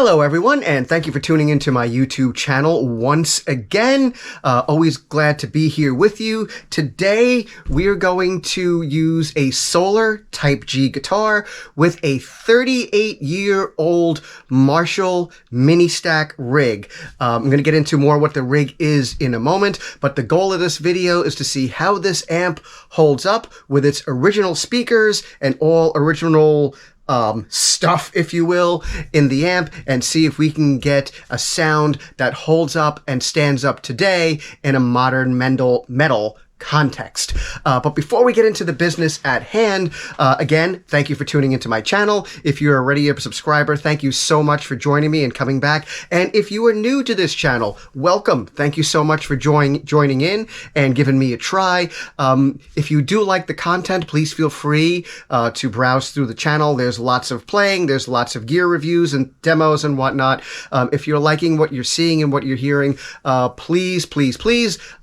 Hello everyone, and thank you for tuning into my YouTube channel once again. Always glad to be here with you. Today we're going to use a solar Type G guitar with a 38-year-old Marshall mini stack rig. I'm going to get into more what the rig is in a moment, but the goal of this video is to see how this amp holds up with its original speakers and all original stuff, if you will, in the amp, and see if we can get a sound that holds up and stands up today in a modern metal context. But before we get into the business at hand, again, thank you for tuning into my channel. If you're already a subscriber, thank you so much for joining me and coming back. And if you are new to this channel, welcome. Thank you so much for joining in and giving me a try. If you do like the content, please feel free to browse through the channel. There's lots of playing, there's lots of gear reviews and demos and whatnot. If you're liking what you're seeing and what you're hearing, please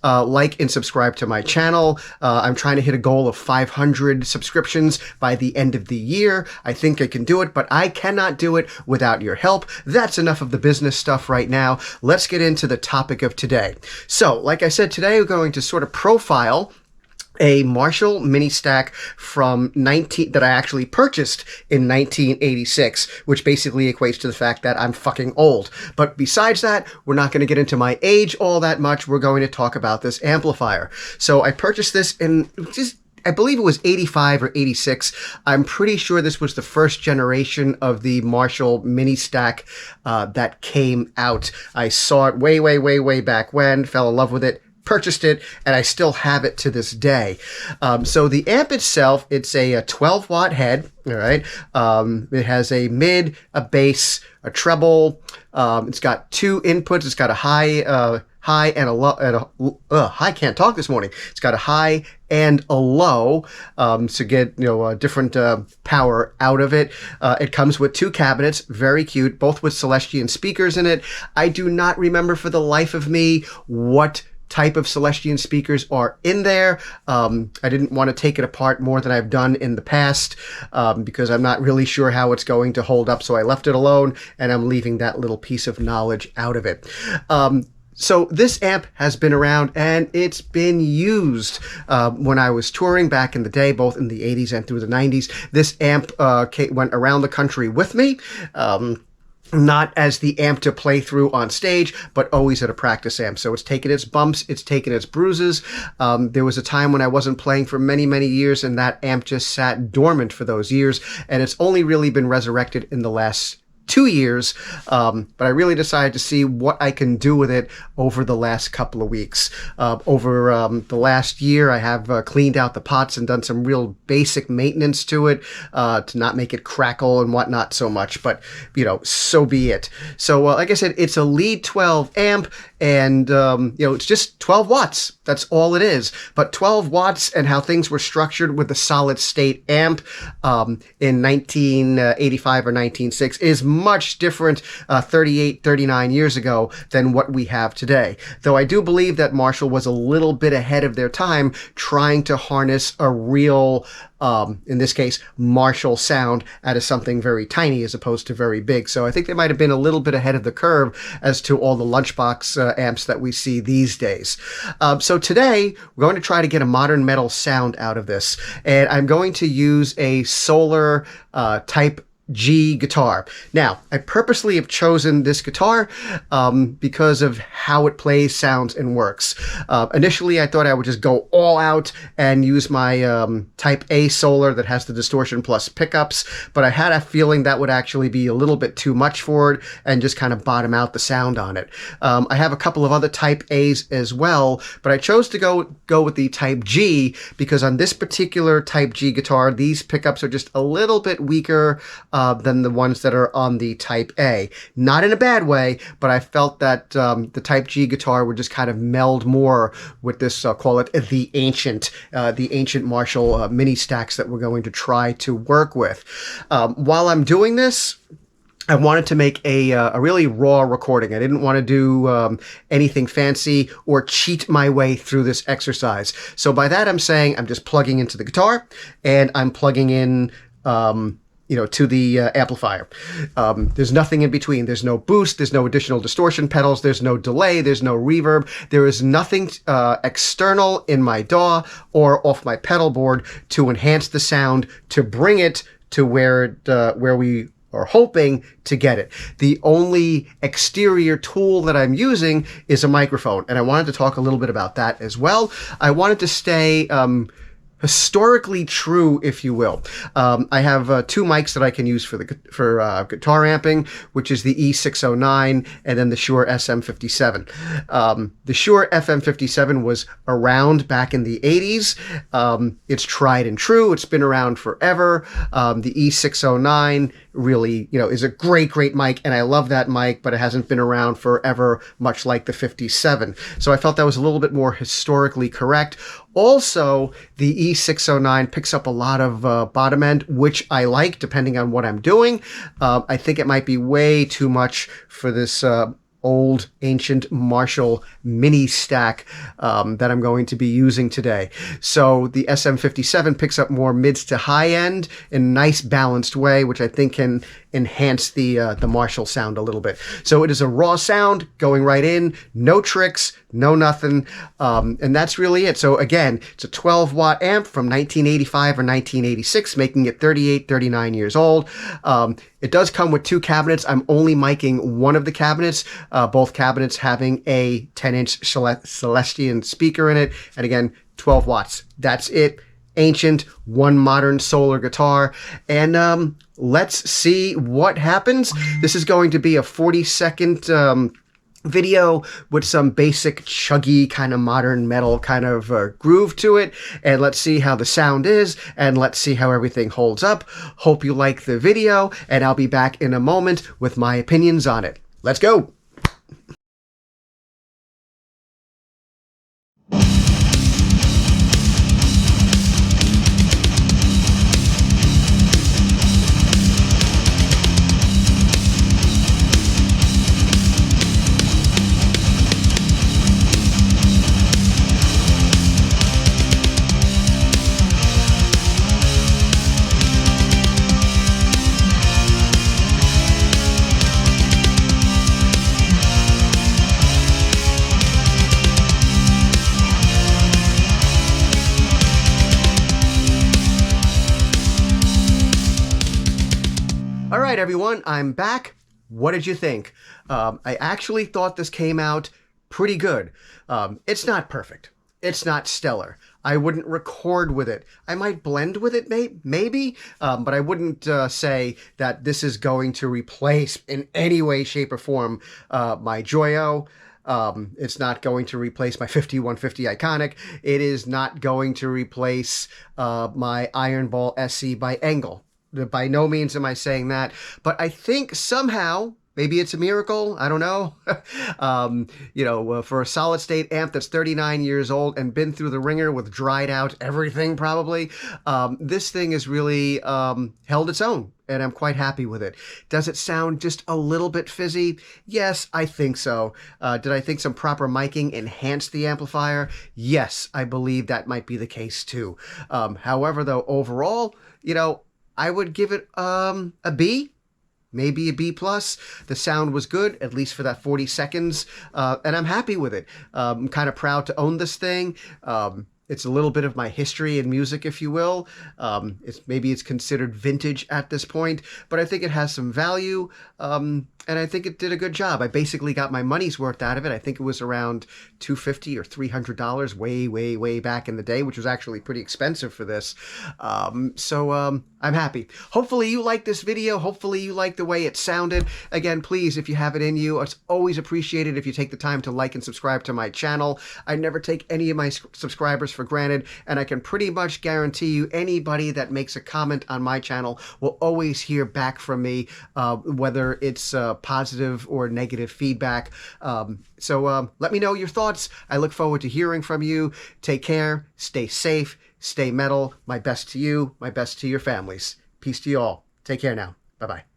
like and subscribe to my channel. I'm trying to hit a goal of 500 subscriptions by the end of the year. I think I can do it, but I cannot do it without your help. That's enough of the business stuff right now. Let's get into the topic of today. So, like I said, today we're going to sort of profile a Marshall mini stack that I actually purchased in 1986, which basically equates to the fact that I'm fucking old. But besides that, we're not going to get into my age all that much. We're going to talk about this amplifier. So I purchased this in I believe it was 85 or 86. I'm pretty sure this was the first generation of the Marshall mini stack that came out. I saw it way back when, fell in love with it, purchased it, and I still have it to this day. So the amp itself, it's a 12-watt head, all right? It has a mid, a bass, a treble. It's got two inputs. It's got a high and a low. I can't talk this morning. It's got a high and a low to get a different power out of it. It comes with two cabinets, very cute, both with Celestion speakers in it. I do not remember for the life of me what type of Celestion speakers are in there. I didn't want to take it apart more than I've done in the past because I'm not really sure how it's going to hold up, so I left it alone, and I'm leaving that little piece of knowledge out of it. So this amp has been around, and it's been used when I was touring back in the day, both in the 80s and through the 90s. This amp went around the country with me. Not as the amp to play through on stage, but always at a practice amp. So it's taken its bumps, it's taken its bruises. There was a time when I wasn't playing for many years, and that amp just sat dormant for those years, and it's only really been resurrected in the last 2 years, but I really decided to see what I can do with it over the last couple of weeks. Over the last year, I have cleaned out the pots and done some real basic maintenance to it to not make it crackle and whatnot so much, but, so be it. So, like I said, it's a lead 12 amp, and, it's just 12 watts. That's all it is. But 12 watts and how things were structured with the solid state amp in 1985 or 1986 is much different 38, 39 years ago than what we have today. Though I do believe that Marshall was a little bit ahead of their time trying to harness a real, in this case, Marshall sound out of something very tiny as opposed to very big. So I think they might have been a little bit ahead of the curve as to all the lunchbox amps that we see these days. So today, we're going to try to get a modern metal sound out of this. And I'm going to use a solar Type G guitar. Now, I purposely have chosen this guitar because of how it plays, sounds, and works. Initially, I thought I would just go all out and use my Type A solar that has the distortion plus pickups, but I had a feeling that would actually be a little bit too much for it and just kind of bottom out the sound on it. I have a couple of other Type A's as well, but I chose to go with the Type G because on this particular Type G guitar, these pickups are just a little bit weaker than the ones that are on the Type A. Not in a bad way, but I felt that the Type G guitar would just kind of meld more with this, call it the ancient Marshall mini stacks that we're going to try to work with. While I'm doing this, I wanted to make a really raw recording. I didn't want to do anything fancy or cheat my way through this exercise. So by that I'm saying I'm just plugging into the guitar, and I'm plugging in to the amplifier. There's nothing in between. There's no boost. There's no additional distortion pedals. There's no delay. There's no reverb. There is nothing external in my DAW or off my pedal board to enhance the sound, to bring it to where we are hoping to get it. The only exterior tool that I'm using is a microphone, and I wanted to talk a little bit about that as well. I wanted to stay historically true, if you will. I have two mics that I can use for guitar amping, which is the E609 and then the Shure SM57. The Shure FM57 was around back in the 80s. It's tried and true. It's been around forever. The E609 really, is a great mic, and I love that mic, but it hasn't been around forever, much like the 57. So I felt that was a little bit more historically correct. Also, the E609 picks up a lot of bottom end, which I like depending on what I'm doing. I think it might be way too much for this old ancient Marshall mini stack that I'm going to be using today. So the SM57 picks up more mids to high end in a nice balanced way, which I think can enhance the Marshall sound a little bit. So it is a raw sound going right in, no tricks, no nothing, and that's really it. So again, it's a 12 watt amp from 1985 or 1986, making it 39 years old. It does come with two cabinets. I'm only miking one of the cabinets, both cabinets having a 10-inch Celestion speaker in it, and again, 12 watts. That's it. Ancient, one modern solar guitar, and let's see what happens. This is going to be a 40-second video with some basic chuggy kind of modern metal kind of groove to it, and let's see how the sound is, and let's see how everything holds up. Hope you like the video, and I'll be back in a moment with my opinions on it. Let's go! All right, everyone, I'm back. What did you think? I actually thought this came out pretty good. It's not perfect. It's not stellar. I wouldn't record with it. I might blend with it, maybe, but I wouldn't say that this is going to replace in any way, shape, or form my Joyo. It's not going to replace my 5150 Iconic. It is not going to replace my Iron Ball SC by Engel. By no means am I saying that, but I think somehow, maybe it's a miracle, I don't know, for a solid state amp that's 39 years old and been through the ringer with dried out everything probably, this thing has really held its own, and I'm quite happy with it. Does it sound just a little bit fizzy? Yes, I think so. Did I think some proper miking enhanced the amplifier? Yes, I believe that might be the case too. However, though, overall, I would give it a B, maybe a B+. The sound was good, at least for that 40 seconds, and I'm happy with it. I'm kind of proud to own this thing. It's a little bit of my history in music, if you will. Maybe it's considered vintage at this point, but I think it has some value, and I think it did a good job. I basically got my money's worth out of it. I think it was around $250 or $300 way back in the day, which was actually pretty expensive for this. So I'm happy. Hopefully you like this video. Hopefully you like the way it sounded. Again, please, if you have it in you, it's always appreciated if you take the time to like and subscribe to my channel. I never take any of my subscribers for granted, and I can pretty much guarantee you anybody that makes a comment on my channel will always hear back from me, whether it's positive or negative feedback. So let me know your thoughts. I look forward to hearing from you. Take care, stay safe, stay metal. My best to you, my best to your families. Peace to you all. Take care now. Bye-bye.